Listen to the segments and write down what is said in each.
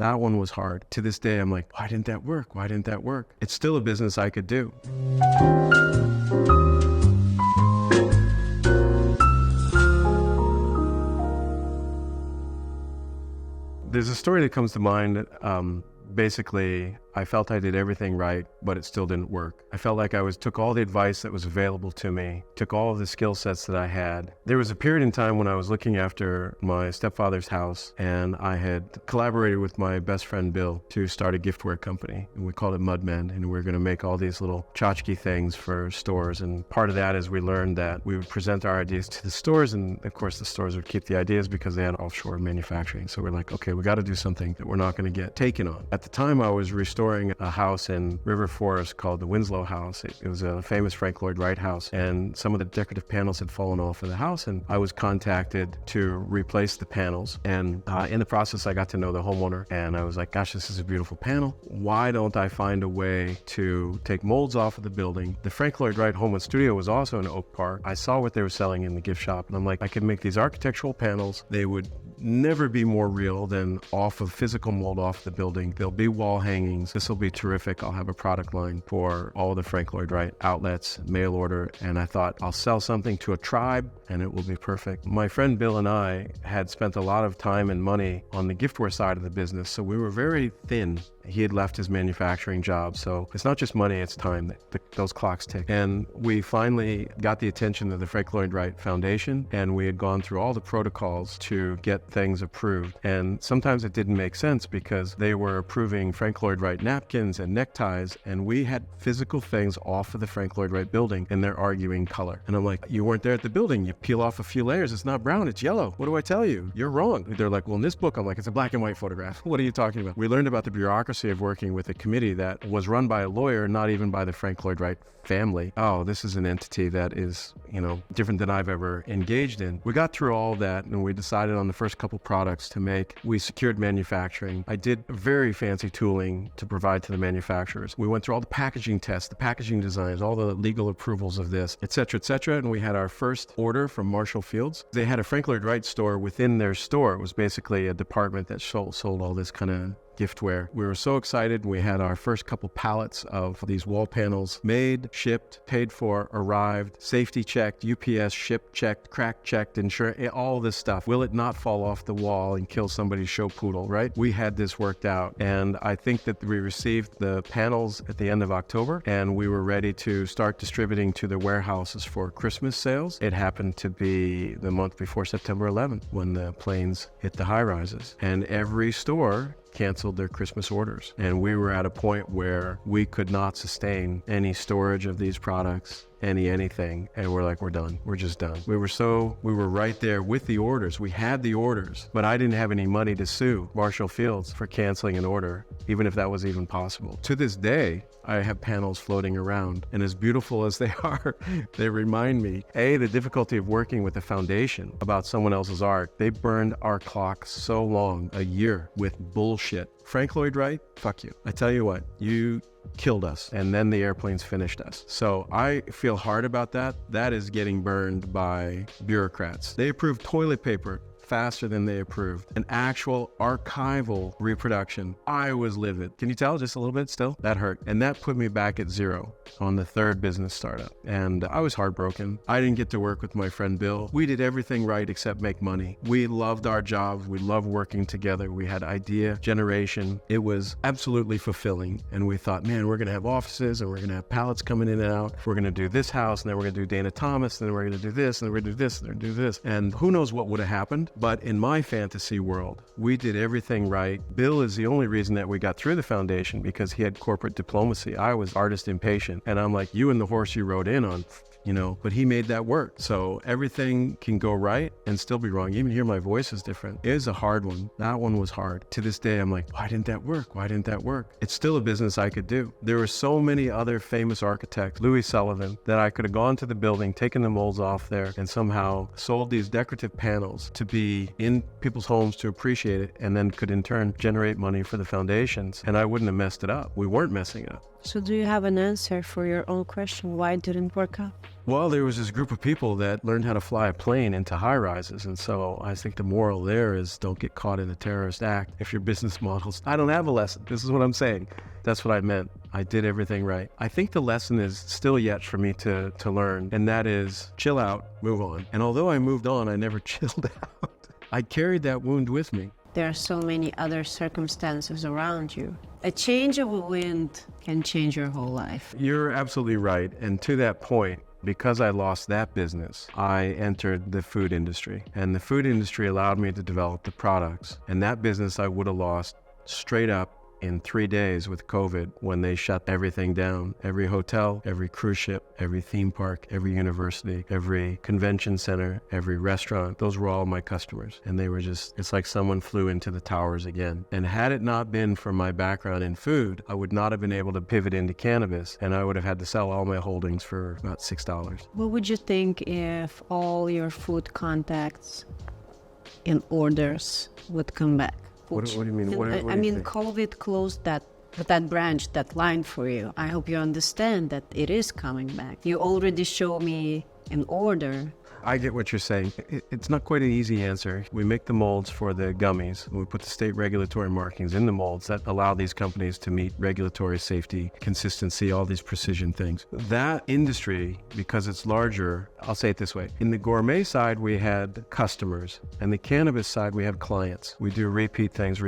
That one was hard. To this day, I'm like, why didn't that work? Why didn't that work? It's still a business I could do. There's a story that comes to mind. Basically, I felt I did everything right, but it still didn't work. I felt like I took all the advice that was available to me, took all of the skill sets that I had. There was a period in time when I was looking after my stepfather's house, and I had collaborated with my best friend Bill to start a giftware company, and we called it Mudmen, and we were going to make all these little tchotchke things for stores. And part of that is we learned that we would present our ideas to the stores, and of course the stores would keep the ideas because they had offshore manufacturing. So we're like, okay, we got to do something that we're not going to get taken on. At the time, I was restoring a house in River Forest called the Winslow House. It was a famous Frank Lloyd Wright house, and some of the decorative panels had fallen off of the house, and I was contacted to replace the panels. And in the process, I got to know the homeowner, and I was like, gosh, this is a beautiful panel. Why don't I find a way to take molds off of the building? The Frank Lloyd Wright Home and Studio was also in Oak Park. I saw what they were selling in the gift shop, and I'm like, I could make these architectural panels. They would never be more real than off of physical mold off the building. There'll be wall hangings. This will be terrific. I'll have a product line for all the Frank Lloyd Wright outlets, mail order, and I thought I'll sell something to a tribe and it will be perfect. My friend Bill and I had spent a lot of time and money on the giftware side of the business, so we were very thin. He had left his manufacturing job, so it's not just money, it's time. Those clocks tick. And we finally got the attention of the Frank Lloyd Wright Foundation, and we had gone through all the protocols to get things approved. And sometimes it didn't make sense because they were approving Frank Lloyd Wright napkins and neckties, and we had physical things off of the Frank Lloyd Wright building, and they're arguing color. And I'm like, you weren't there at the building. You peel off a few layers. It's not brown, it's yellow. What do I tell you? You're wrong. They're like, well, in this book, I'm like, it's a black and white photograph. What are you talking about? We learned about the bureaucracy of working with a committee that was run by a lawyer, not even by the Frank Lloyd Wright family. Oh, this is an entity that is, different than I've ever engaged in. We got through all that and we decided on the first couple products to make. We secured manufacturing. I did very fancy tooling to provide to the manufacturers. We went through all the packaging tests, the packaging designs, all the legal approvals of this, et cetera, and we had our first order from Marshall Fields. They had a Frank Lloyd Wright store within their store. It was basically a department that sold all this kind of giftware. We were so excited. We had our first couple pallets of these wall panels made, shipped, paid for, arrived, safety checked, UPS shipped, checked, crack checked, insurance, all this stuff. Will it not fall off the wall and kill somebody's show poodle, right? We had this worked out. And I think that we received the panels at the end of October, and we were ready to start distributing to the warehouses for Christmas sales. It happened to be the month before September 11th when the planes hit the high rises, and every store canceled their Christmas orders. And we were at a point where we could not sustain any storage of these products, anything. And we're like, we're done. We're just done. We were right there with the orders. We had the orders, but I didn't have any money to sue Marshall Fields for canceling an order, even if that was even possible. To this day, I have panels floating around, and as beautiful as they are, they remind me, the difficulty of working with a foundation about someone else's art. They burned our clock so long, a year, with bullshit. Frank Lloyd Wright, fuck you. I tell you what, you killed us, and then the airplanes finished us. So I feel hard about that. That is getting burned by bureaucrats. They approved toilet paper faster than they approved an actual archival reproduction. I was livid. Can you tell just a little bit still? That hurt. And that put me back at zero on the third business startup. And I was heartbroken. I didn't get to work with my friend Bill. We did everything right except make money. We loved our jobs. We loved working together. We had idea generation. It was absolutely fulfilling. And we thought, man, we're going to have offices and we're going to have pallets coming in and out. We're going to do this house, and then we're going to do Dana Thomas, and then we're going to do this, and then we're going to do this, and then do this. And who knows what would have happened? But in my fantasy world, we did everything right. Bill is the only reason that we got through the foundation because he had corporate diplomacy. I was artist impatient. And I'm like, you and the horse you rode in on, but he made that work. So everything can go right and still be wrong. Even here, my voice is different. It is a hard one. That one was hard. To this day, I'm like, why didn't that work? Why didn't that work? It's still a business I could do. There were so many other famous architects, Louis Sullivan, that I could have gone to the building, taken the molds off there, and somehow sold these decorative panels to be in people's homes to appreciate it, and then could in turn generate money for the foundations. And I wouldn't have messed it up. We weren't messing it up. So do you have an answer for your own question? Why it didn't work out? Well, there was this group of people that learned how to fly a plane into high rises. And so I think the moral there is don't get caught in a terrorist act if your business models. I don't have a lesson. This is what I'm saying. That's what I meant. I did everything right. I think the lesson is still yet for me to learn, and that is chill out, move on. And although I moved on, I never chilled out. I carried that wound with me. There are so many other circumstances around you. A change of a wind can change your whole life. You're absolutely right. And to that point, because I lost that business, I entered the food industry. And the food industry allowed me to develop the products. And that business I would have lost straight up in 3 days with COVID when they shut everything down. Every hotel, every cruise ship, every theme park, every university, every convention center, every restaurant, those were all my customers. And they were just, it's like someone flew into the towers again. And had it not been for my background in food, I would not have been able to pivot into cannabis, and I would have had to sell all my holdings for about $6. What would you think if all your food contacts in orders would come back? What do you mean? What do you think? COVID closed that branch, that line for you. I hope you understand that it is coming back. You already show me an order. I get what you're saying. It's not quite an easy answer. We make the molds for the gummies. We put the state regulatory markings in the molds that allow these companies to meet regulatory safety, consistency, all these precision things. That industry, because it's larger, I'll say it this way. In the gourmet side, we had customers. And the cannabis side, we have clients. We do repeat things.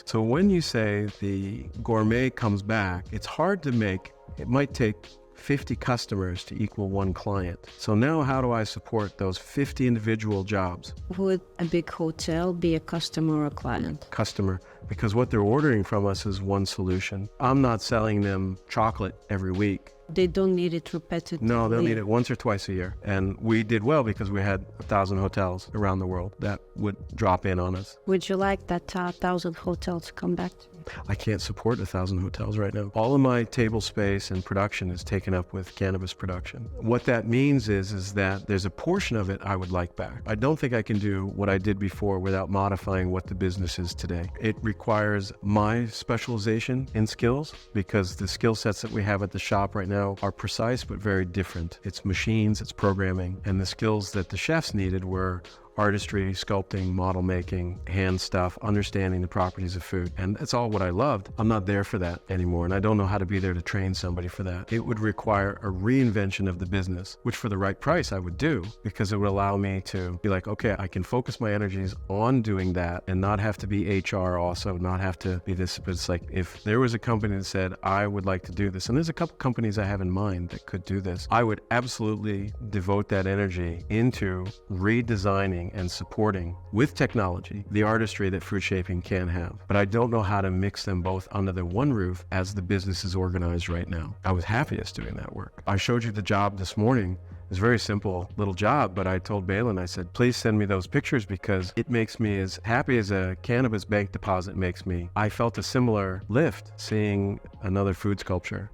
So when you say the gourmet comes back, it's hard to make. It might take 50 customers to equal one client. So now how do I support those 50 individual jobs? Would a big hotel be a customer or a client? Customer, because what they're ordering from us is one solution. I'm not selling them chocolate every week. They don't need it repetitively. No, they'll need it once or twice a year. And we did well because we had 1,000 hotels around the world that would drop in on us. Would you like that 1,000 hotels to come back to you? I can't support 1,000 hotels right now. All of my table space and production is taken up with cannabis production. What that means is that there's a portion of it I would like back. I don't think I can do what I did before without modifying what the business is today. It requires my specialization in skills because the skill sets that we have at the shop right now are precise but very different. It's machines, it's programming, and the skills that the chefs needed were artistry, sculpting, model making, hand stuff, understanding the properties of food. And that's all what I loved. I'm not there for that anymore, and I don't know how to be there to train somebody for that. It would require a reinvention of the business, which for the right price I would do, because it would allow me to be like, okay, I can focus my energies on doing that and not have to be HR also, not have to be this. But it's like, if there was a company that said, I would like to do this, and there's a couple companies I have in mind that could do this, I would absolutely devote that energy into redesigning and supporting with technology the artistry that fruit shaping can have. But I don't know how to mix them both under the one roof as the business is organized right now. I was happiest doing that work. I showed you the job this morning. It was a very simple little job, but I told Balin, I said, please send me those pictures because it makes me as happy as a cannabis bank deposit makes me. I felt a similar lift seeing another food sculpture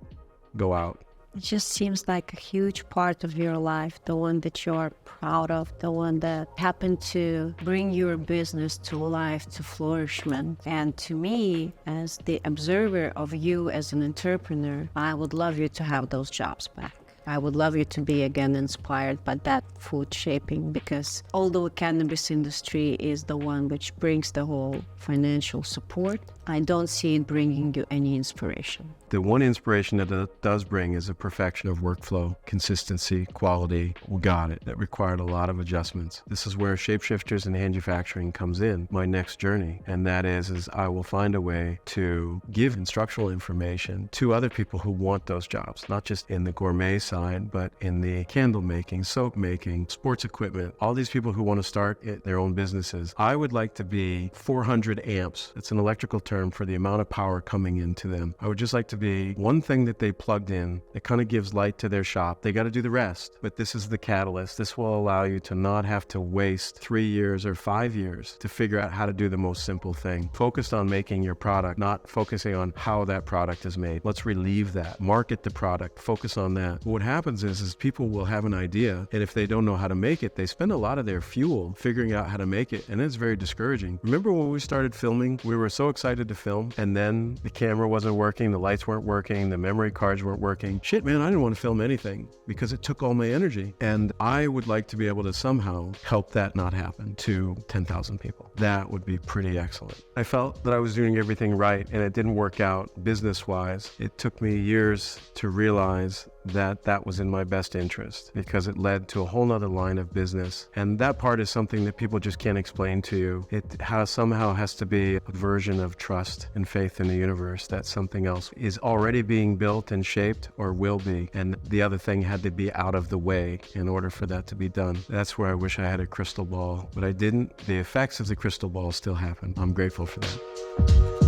go out. It just seems like a huge part of your life, the one that you are proud of, the one that happened to bring your business to life, to flourishment. And to me, as the observer of you as an entrepreneur, I would love you to have those jobs back. I would love you to be again inspired by that food shaping, because although the cannabis industry is the one which brings the whole financial support, I don't see it bringing you any inspiration. The one inspiration that it does bring is a perfection of workflow, consistency, quality. We got it. That required a lot of adjustments. This is where Shapeshifters and Hand-ufacturing comes in, my next journey. And that is I will find a way to give instructional information to other people who want those jobs, not just in the gourmet side, but in the candle making, soap making, sports equipment, all these people who want to start their own businesses. I would like to be 400 amps. It's an electrical term for the amount of power coming into them. I would just like to be one thing that they plugged in that kind of gives light to their shop. They got to do the rest, but this is the catalyst. This will allow you to not have to waste 3 years or 5 years to figure out how to do the most simple thing. Focused on making your product, not focusing on how that product is made. Let's relieve that. Market the product. Focus on that. What what happens is people will have an idea, and if they don't know how to make it, they spend a lot of their fuel figuring out how to make it, and it's very discouraging. Remember when we started filming, we were so excited to film, and then the camera wasn't working, the lights weren't working, the memory cards weren't working. Shit, man, I didn't want to film anything because it took all my energy. And I would like to be able to somehow help that not happen to 10,000 people. That would be pretty excellent. I felt that I was doing everything right, and it didn't work out business-wise. It took me years to realize that that was in my best interest because it led to a whole nother line of business. And that part is something that people just can't explain to you. It somehow has to be a version of trust and faith in the universe that something else is already being built and shaped or will be. And the other thing had to be out of the way in order for that to be done. That's where I wish I had a crystal ball, but I didn't. The effects of the crystal ball still happen. I'm grateful for that.